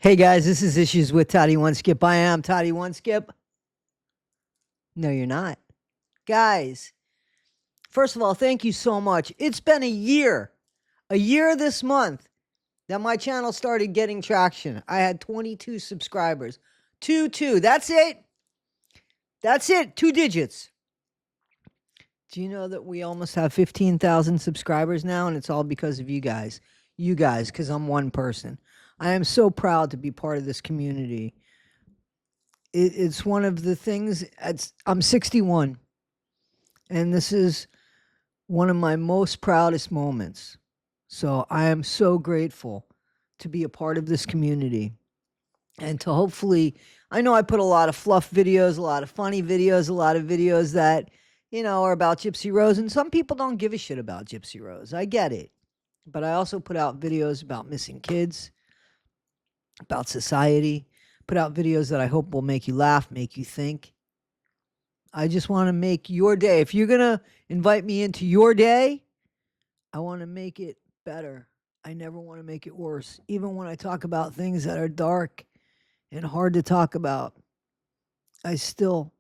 Hey guys, this is Issues with Toddy One Skip. I am Toddy One Skip. No, you're not. Guys, first of all, thank you so much. It's been a year this month that my channel started getting traction. I had 22 subscribers. Two. That's it. 2 digits. Do you know that we almost have 15,000 subscribers now? And it's all because of you guys. You guys, because I'm one person. I am so proud to be part of this community. It's one of the things, I'm 61, and this is one of my most proudest moments. So I am so grateful to be a part of this community and to hopefully, I know I put a lot of fluff videos, a lot of funny videos, a lot of videos that, are about Gypsy Rose, and some people don't give a shit about Gypsy Rose. I get it. But I also put out videos about missing kids, about society, put out videos that I hope will make you laugh, make you think. I just want to make your day. If you're going to invite me into your day, I want to make it better. I never want to make it worse. Even when I talk about things that are dark and hard to talk about, I still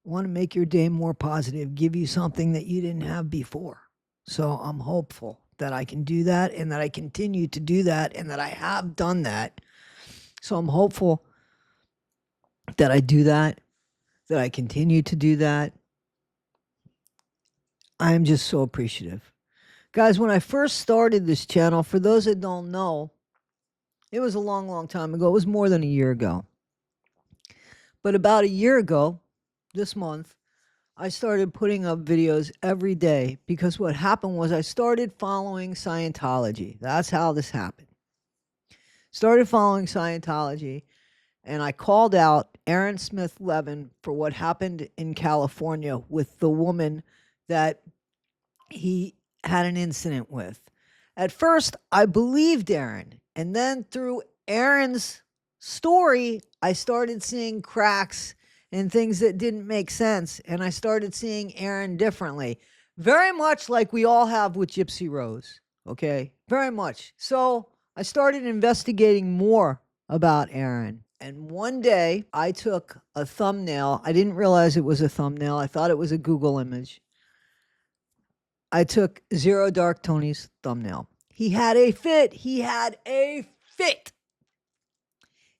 want to make your day more positive, give you something that you didn't have before. So I'm hopeful that I can do that and that I continue to do that and that I have done that. So I'm hopeful that I do that I continue to do that. I'm just so appreciative. Guys, when I first started this channel, for those that don't know, it was a long, long time ago. It was more than a year ago. But about a year ago, this month, I started putting up videos every day because what happened was I started following Scientology. That's how this happened. Started following Scientology, and I called out Aaron Smith Levin for what happened in California with the woman that he had an incident with. At first, I believed Aaron, and then through Aaron's story, I started seeing cracks and things that didn't make sense, and I started seeing Aaron differently. Very much like we all have with Gypsy Rose, okay? Very much. So I started investigating more about Aaron. And one day I took a thumbnail. I didn't realize it was a thumbnail. I thought it was a Google image. I took Zero Dark Tony's thumbnail. He had a fit.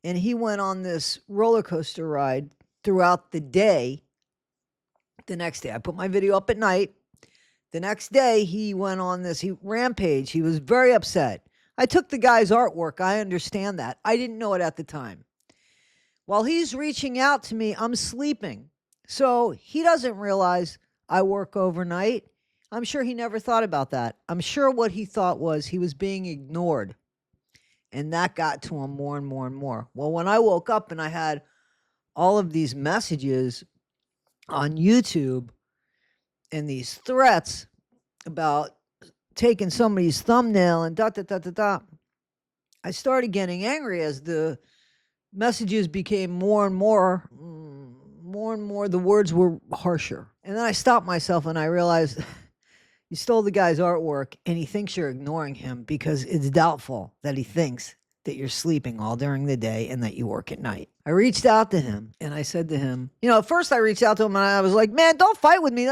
And he went on this roller coaster ride throughout the day. The next day, I put my video up at night. The next day, he went on this rampage. He was very upset. I took the guy's artwork. I understand that. I didn't know it at the time. While he's reaching out to me, I'm sleeping. So he doesn't realize I work overnight. I'm sure he never thought about that. I'm sure what he thought was he was being ignored. And that got to him more and more and more. Well, when I woke up and I had all of these messages on YouTube and these threats about taking somebody's thumbnail and I started getting angry as the messages became more and more, the words were harsher. And then I stopped myself and I realized you stole the guy's artwork and he thinks you're ignoring him because it's doubtful that he thinks that you're sleeping all during the day and that you work at night. I reached out to him and I said to him, at first I reached out to him and I was like, man, don't fight with me.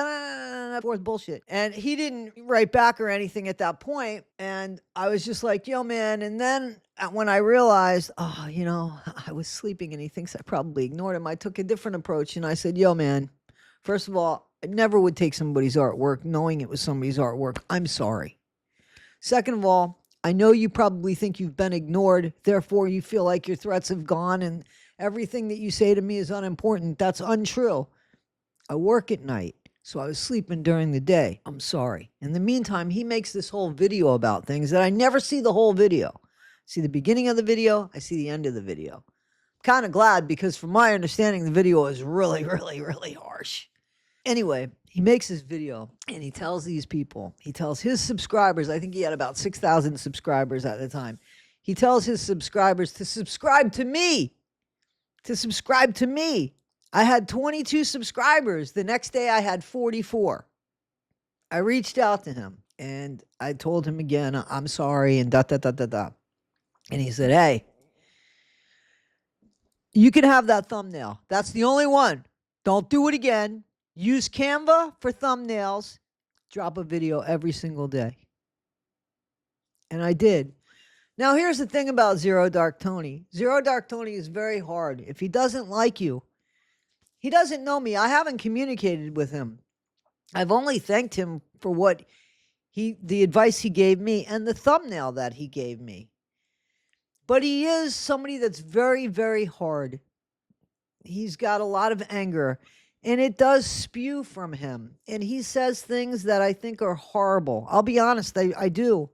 Fourth bullshit. And he didn't write back or anything at that point. And I was just like, yo, man. And then when I realized, I was sleeping and he thinks I probably ignored him, I took a different approach and I said, yo, man, first of all, I never would take somebody's artwork knowing it was somebody's artwork. I'm sorry. Second of all, I know you probably think you've been ignored. Therefore, you feel like your threats have gone and everything that you say to me is unimportant. That's untrue. I work at night, so I was sleeping during the day. I'm sorry. In the meantime, he makes this whole video about things that I never see the whole video. I see the beginning of the video. I see the end of the video. I'm kind of glad because from my understanding, the video is really, really, really harsh. Anyway, he makes this video and he tells these people, he tells his subscribers, I think he had about 6,000 subscribers at the time. He tells his subscribers to subscribe to me. I had 22 subscribers. The next day I had 44. I reached out to him and I told him again, I'm sorry and And he said, hey, You can have that thumbnail. That's the only one. Don't do it again. Use Canva for thumbnails. Drop a video every single day. And I did. Now, here's the thing about Zero Dark Tony. Zero Dark Tony is very hard. If he doesn't like you, he doesn't know me. I haven't communicated with him. I've only thanked him for what the advice he gave me and the thumbnail that he gave me. But he is somebody that's very, very hard. He's got a lot of anger, and it does spew from him. And he says things that I think are horrible. I'll be honest, I do.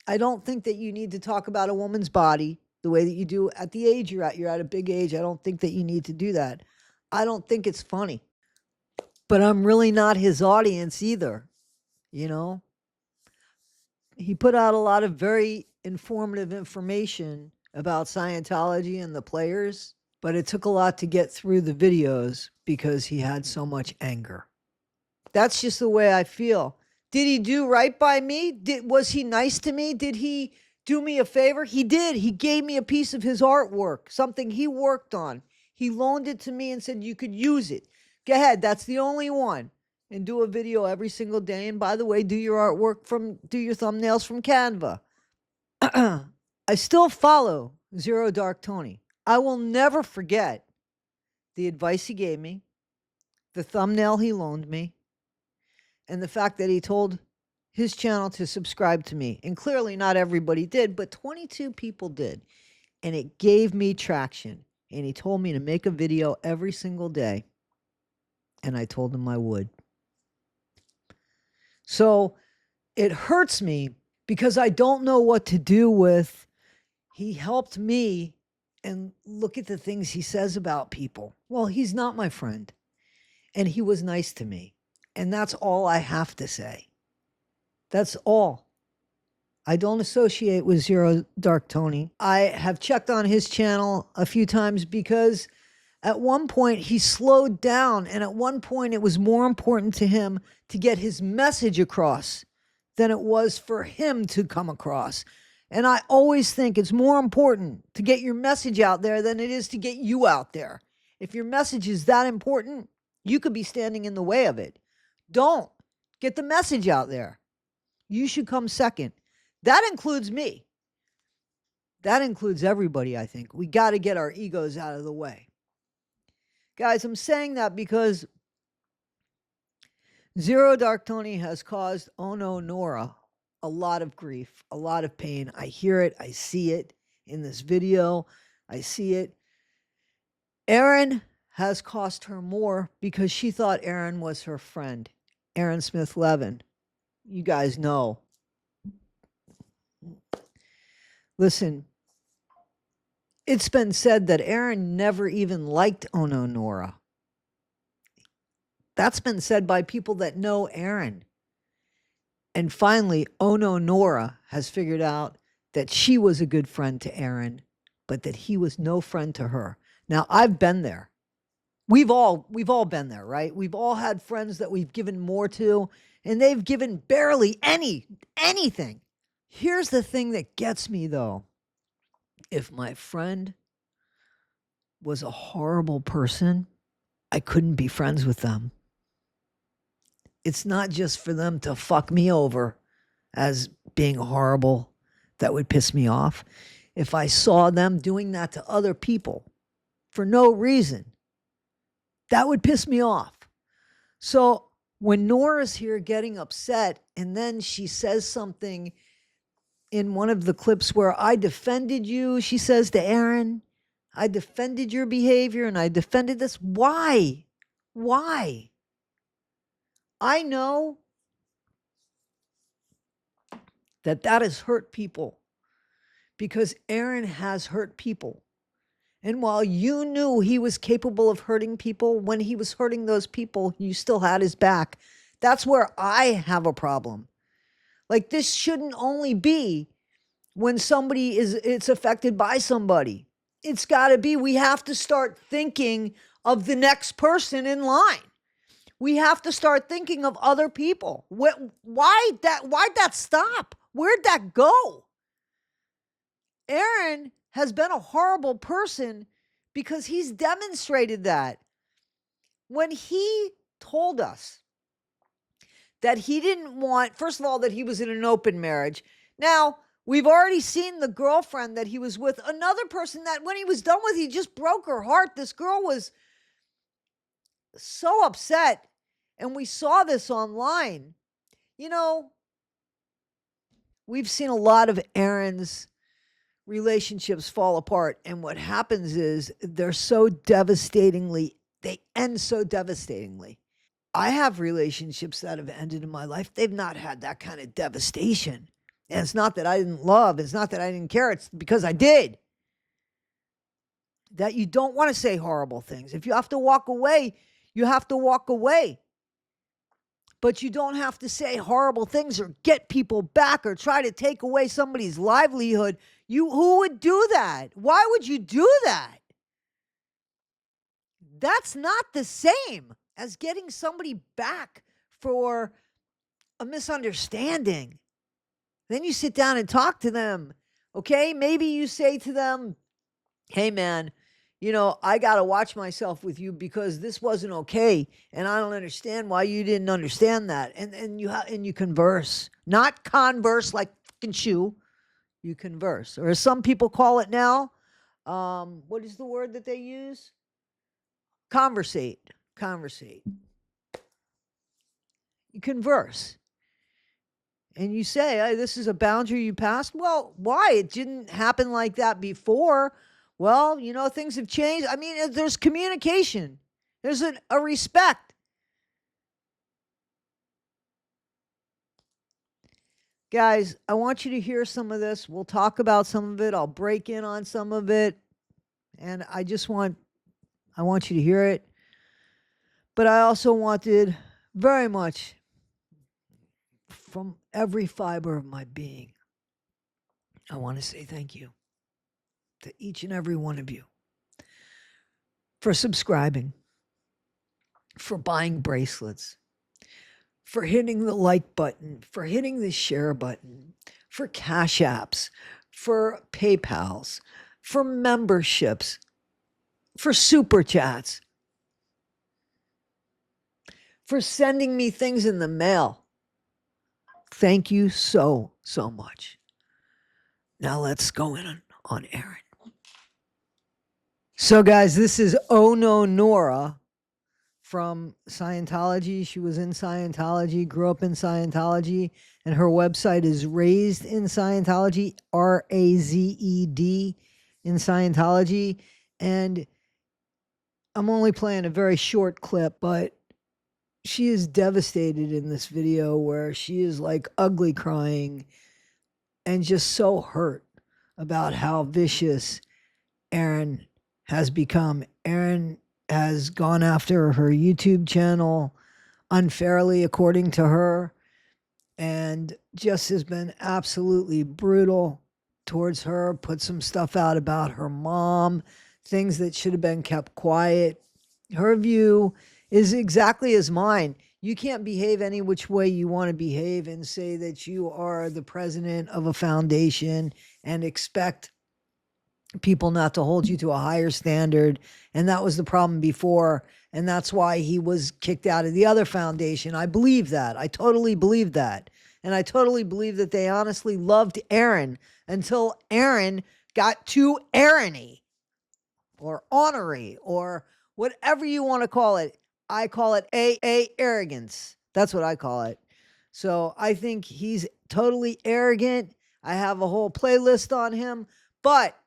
I don't think that you need to talk about a woman's body the way that you do at the age you're at. You're at a big age. I don't think that you need to do that. I don't think it's funny. But I'm really not his audience either, you know? He put out a lot of very informative information about Scientology and the players, but it took a lot to get through the videos because he had so much anger. That's just the way I feel. Did he do right by me? Was he nice to me? Did he do me a favor? He did. He gave me a piece of his artwork, something he worked on. He loaned it to me and said, you could use it. Go ahead. That's the only one. And do a video every single day. And by the way, do your thumbnails from Canva. I still follow Zero Dark Tony. I will never forget the advice he gave me, the thumbnail he loaned me, and the fact that he told his channel to subscribe to me. And clearly not everybody did, but 22 people did. And it gave me traction. And he told me to make a video every single day. And I told him I would. So it hurts me because I don't know what to do with. He helped me, and look at the things he says about people. Well, he's not my friend. And he was nice to me. And that's all I have to say. That's all. I don't associate with Zero Dark Tony. I have checked on his channel a few times because at one point he slowed down, and at one point it was more important to him to get his message across than it was for him to come across. And I always think it's more important to get your message out there than it is to get you out there. If your message is that important, you could be standing in the way of it. Don't. Get the message out there. You should come second. That includes me. That includes everybody, I think. We got to get our egos out of the way. Guys, I'm saying that because Zero Dark Tony has caused Ono Nora a lot of grief, a lot of pain. I hear it. I see it in this video. I see it. A-Aron has cost her more because she thought A-Aron was her friend. A-Aron Smith Levin. You guys know. Listen, it's been said that A-Aron never even liked Ono Nora. That's been said by people that know A-Aron. And finally, Ono Nora has figured out that she was a good friend to A-Aron, but that he was no friend to her. Now, I've been there. We've all been there, right? We've all had friends that we've given more to, and they've given barely anything. Here's the thing that gets me, though. If my friend was a horrible person, I couldn't be friends with them. It's not just for them to fuck me over as being horrible that would piss me off. If I saw them doing that to other people for no reason, that would piss me off. So when Nora's here getting upset and then she says something in one of the clips where I defended you, she says to A-Aron, I defended your behavior and I defended this. Why? Why? I know that has hurt people because A-Aron has hurt people. And while you knew he was capable of hurting people, when he was hurting those people, you still had his back. That's where I have a problem. Like, this shouldn't only be when it's affected by somebody. It's got to be, we have to start thinking of the next person in line. We have to start thinking of other people. Why'd that stop? Where'd that go? A-Aron has been a horrible person because he's demonstrated that. When he told us that he didn't want, first of all, that he was in an open marriage. Now, we've already seen the girlfriend that he was with, another person that when he was done with, he just broke her heart. This girl was so upset. And we saw this online. You know, we've seen a lot of Aaron's relationships fall apart. And what happens is they end so devastatingly. I have relationships that have ended in my life. They've not had that kind of devastation. And it's not that I didn't love. It's not that I didn't care. It's because I did. That you don't want to say horrible things. If you have to walk away, you have to walk away. But you don't have to say horrible things or get people back or try to take away somebody's livelihood. Who would do that? Why would you do that? That's not the same as getting somebody back for a misunderstanding. Then you sit down and talk to them, okay? Maybe you say to them, hey, man, I got to watch myself with you because this wasn't okay, and I don't understand why you didn't understand that. And you converse. Not converse like fucking shoe. You converse. Or as some people call it now, what is the word that they use? Conversate. You converse. And you say, hey, this is a boundary you passed. Well, why? It didn't happen like that before. Well, things have changed. I mean, there's communication. There's a respect. Guys, I want you to hear some of this. We'll talk about some of it. I'll break in on some of it. And I want you to hear it. But I also wanted very much from every fiber of my being, I want to say thank you to each and every one of you for subscribing, for buying bracelets, for hitting the like button, for hitting the share button, for Cash Apps, for PayPals, for memberships, for Super Chats, for sending me things in the mail. Thank you so, so much. Now let's go in on Aaron. So, guys, this is Ono Nora from Scientology. She was in Scientology, grew up in Scientology, and her website is Razed in Scientology, RAZED in Scientology. And I'm only playing a very short clip, but she is devastated in this video where she is like ugly crying and just so hurt about how vicious Aaron has become. Aaron has gone after her YouTube channel unfairly, according to her, and just has been absolutely brutal towards her, put some stuff out about her mom, things that should have been kept quiet. Her view is exactly as mine. You can't behave any which way you want to behave and say that you are the president of a foundation and expect people not to hold you to a higher standard. And that was the problem before. And that's why he was kicked out of the other foundation. I believe that. I totally believe that. And I totally believe that they honestly loved Aaron until Aaron got too Aaron-y or honorary or whatever you want to call it. I call it arrogance. That's what I call it. So I think he's totally arrogant. I have a whole playlist on him. But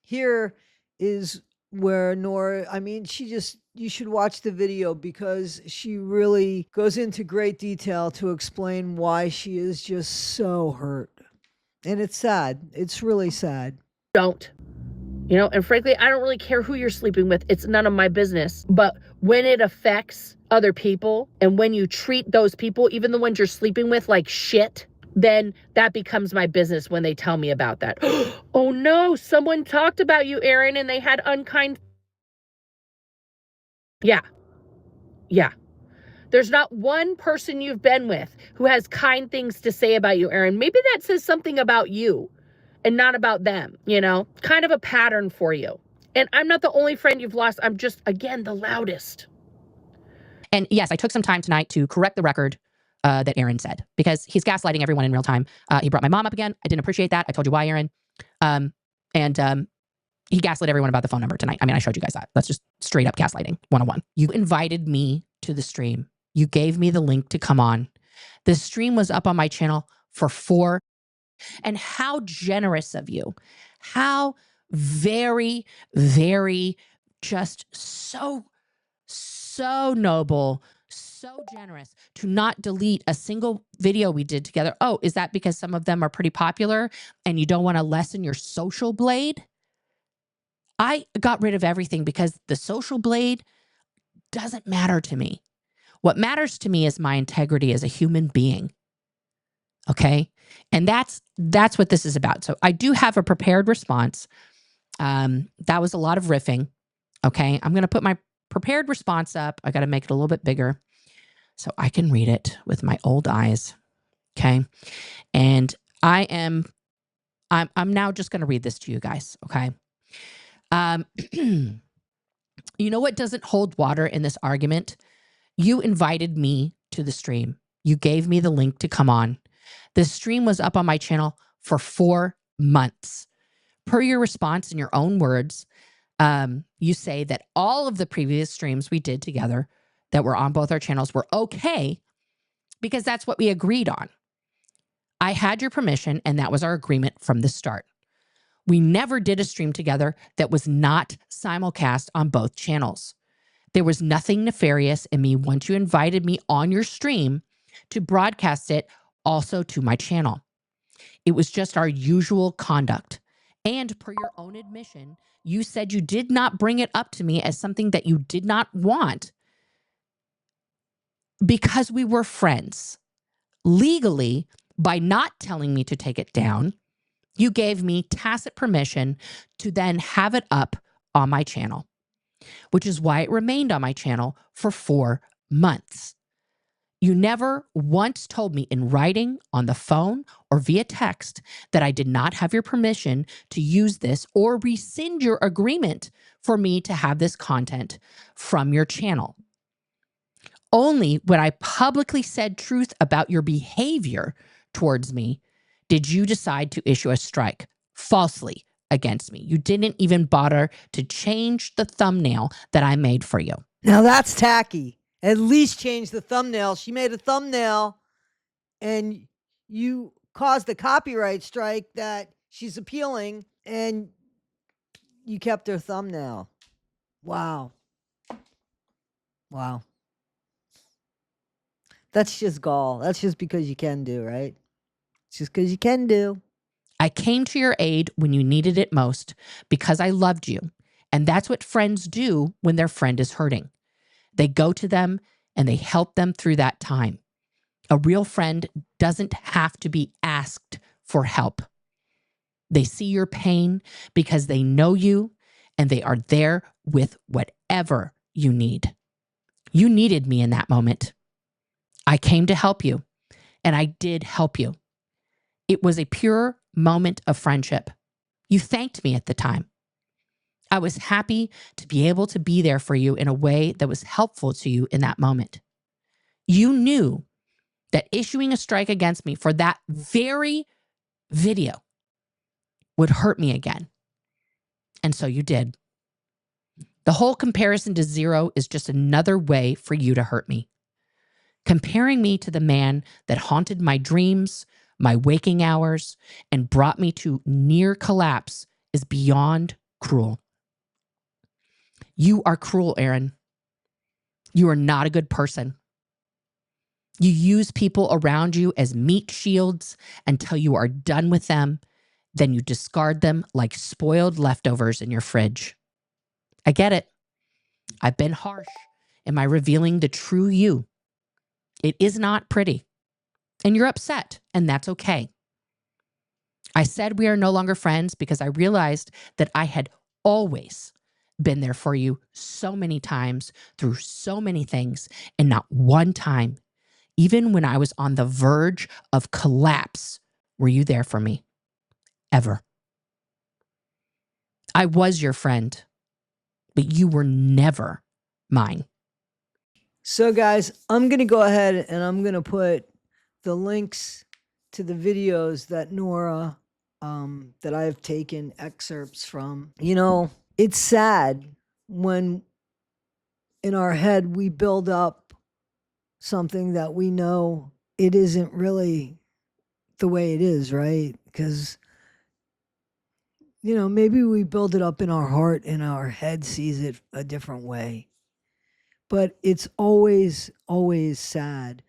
here is where Nora, you should watch the video because she really goes into great detail to explain why she is just so hurt. And it's sad. It's really sad. Don't. And frankly, I don't really care who you're sleeping with. It's none of my business. But when it affects other people and when you treat those people, even the ones you're sleeping with, like shit, then that becomes my business when they tell me about that. Oh no, someone talked about you, Aaron, and they had unkind. Yeah. There's not one person you've been with who has kind things to say about you, Aaron. Maybe that says something about you and not about them, kind of a pattern for you. And I'm not the only friend you've lost. I'm just, again, the loudest. And yes, I took some time tonight to correct the record that Aaron said, because he's gaslighting everyone in real time. He brought my mom up again. I didn't appreciate that. I told you why, Aaron. And he gaslit everyone about the phone number tonight. I mean, I showed you guys that. That's just straight up gaslighting 101. You invited me to the stream. You gave me the link to come on. The stream was up on my channel for 4. And how generous of you. How very, very, just so noble, so generous to not delete a single video we did together. Oh, is that because some of them are pretty popular and you don't want to lessen your social blade? I got rid of everything because the social blade doesn't matter to me. What matters to me is my integrity as a human being. Okay? And that's what this is about. So I do have a prepared response. That was a lot of riffing. Okay? I'm going to put my prepared response up. I got to make it a little bit bigger so I can read it with my old eyes. Okay? And I'm now just going to read this to you guys. Okay? You know what doesn't hold water in this argument? You invited me to the stream. You gave me the link to come on. The stream was up on my channel for 4 months. Per your response in your own words, you say that all of the previous streams we did together that were on both our channels were okay because that's what we agreed on. I had your permission, and that was our agreement from the start. We never did a stream together that was not simulcast on both channels. There was nothing nefarious in me once you invited me on your stream to broadcast it also to my channel. It was just our usual conduct. And per your own admission, you said you did not bring it up to me as something that you did not want because we were friends. Legally, by not telling me to take it down, you gave me tacit permission to then have it up on my channel, which is why it remained on my channel for 4 months. You never once told me in writing, on the phone, or via text that I did not have your permission to use this or rescind your agreement for me to have this content from your channel. Only when I publicly said truth about your behavior towards me did you decide to issue a strike falsely against me. You didn't even bother to change the thumbnail that I made for you. Now that's tacky. At least change the thumbnail. She made a thumbnail and you caused a copyright strike that she's appealing, and you kept her thumbnail. Wow. Wow. That's just gall. That's just because you can do, right? It's just because you can do. I came to your aid when you needed it most because I loved you. And that's what friends do when their friend is hurting. They go to them and they help them through that time. A real friend doesn't have to be asked for help. They see your pain because they know you and they are there with whatever you need. You needed me in that moment. I came to help you, and I did help you. It was a pure moment of friendship. You thanked me at the time. I was happy to be able to be there for you in a way that was helpful to you in that moment. You knew that issuing a strike against me for that very video would hurt me again. And so you did. The whole comparison to zero is just another way for you to hurt me. Comparing me to the man that haunted my dreams, my waking hours, and brought me to near collapse is beyond cruel. You are cruel, Aaron. You are not a good person. You use people around you as meat shields until you are done with them. Then you discard them like spoiled leftovers in your fridge. I get it. I've been harsh in my revealing the true you. It is not pretty. And you're upset, and that's okay. I said we are no longer friends because I realized that I had always been there for you so many times through so many things, and not one time, even when I was on the verge of collapse, were you there for me. Ever. I was your friend. but you were never mine. So guys, I'm going to go ahead and I'm going to put the links to the videos that Nora, that I've taken excerpts from. You know, it's sad when in our head we build up something that we know it isn't really the way it is, right? Because, you know, maybe we build it up in our heart and our head sees it a different way. But it's always, always sad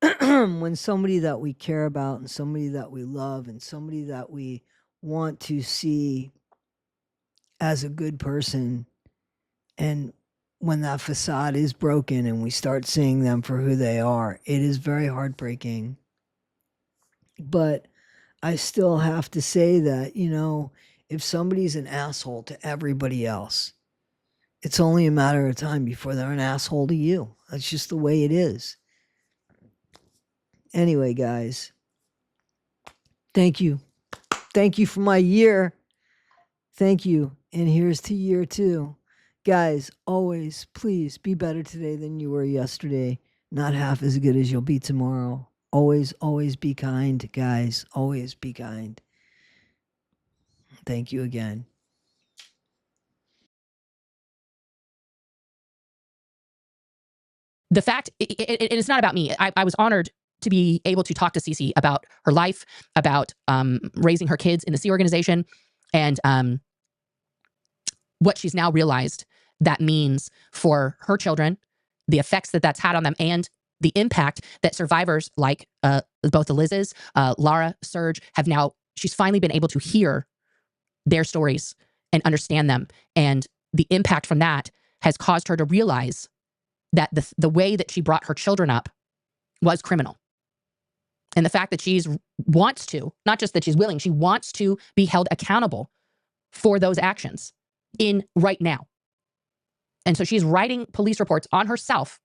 when somebody that we care about and somebody that we love and somebody that we want to see as a good person, and when that facade is broken and we start seeing them for who they are, it is very heartbreaking. But I still have to say that, you know, if somebody's an asshole to everybody else, it's only a matter of time before they're an asshole to you. That's just the way it is. Anyway, guys, thank you. Thank you for my year. Thank you. And here's to year 2. Guys, always, please be better today than you were yesterday. Not half as good as you'll be tomorrow. Always, always be kind, guys. Always be kind. Thank you again. The fact, it's not about me. I was honored to be able to talk to Cece about her life, about raising her kids in the Sea Organization, and what she's now realized that means for her children, the effects that that's had on them, and the impact that survivors like both the Liz's, Lara, Serge, have now, she's finally been able to hear their stories and understand them. And the impact from that has caused her to realize that the way that she brought her children up was criminal. And the fact that she's wants to, not just that she's willing, she wants to be held accountable for those actions in right now. And so she's writing police reports on herself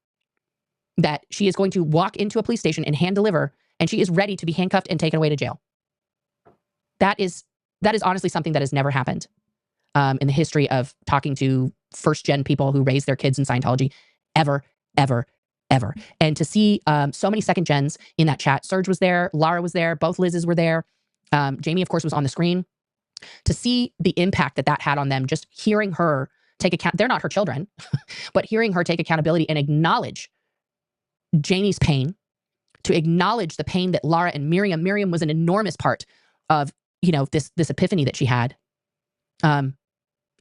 that she is going to walk into a police station and hand deliver, and she is ready to be handcuffed and taken away to jail. That is honestly something that has never happened in the history of talking to first-gen people who raise their kids in Scientology, ever, ever, ever. And to see so many second gens in that chat. Serge was there, Lara was there, both Liz's were there. Jamie, of course, was on the screen. To see the impact that that had on them, just hearing her take account, they're not her children, but hearing her take accountability and acknowledge Jamie's pain, to acknowledge the pain that Lara and Miriam was an enormous part of, you know, this epiphany that she had.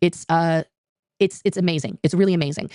It's amazing. It's really amazing.